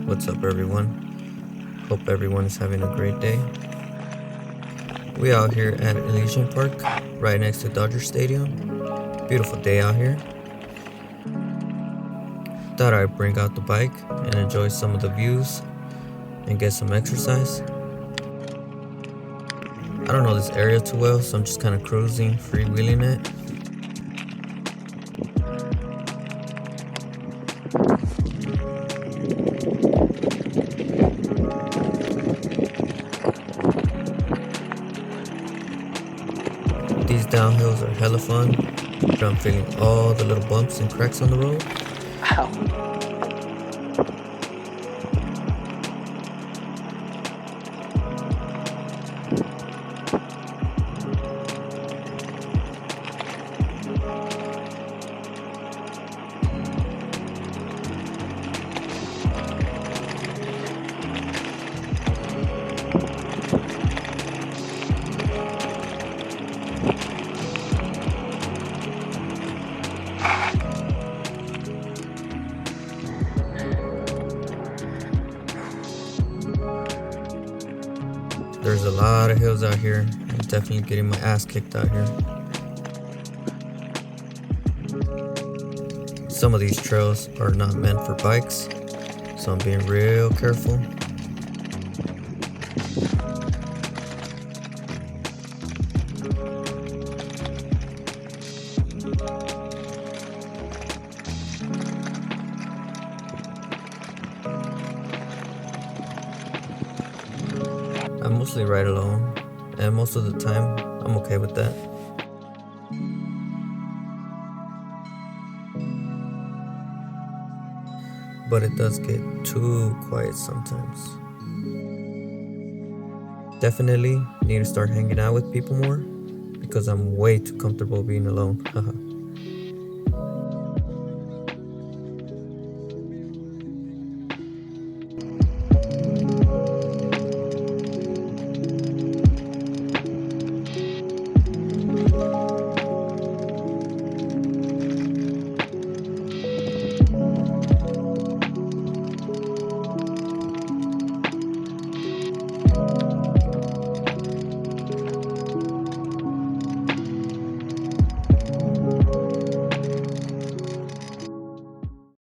What's up, everyone? Hope everyone is having a great day. We out here at Elysian Park, right next to Dodger Stadium. Beautiful day out here. Thought I'd bring out the bike and enjoy some of the views and get some exercise. I don't know this area too well, so I'm just kind of cruising, freewheeling it. These downhills are hella fun. I'm feeling all the little bumps and cracks on the road. Ow. There's a lot of hills out here. I'm definitely getting my ass kicked out here. Some of these trails are not meant for bikes, so I'm being real careful. I mostly ride alone, and most of the time, I'm okay with that. But it does get too quiet sometimes. Definitely need to start hanging out with people more, because I'm way too comfortable being alone. Haha.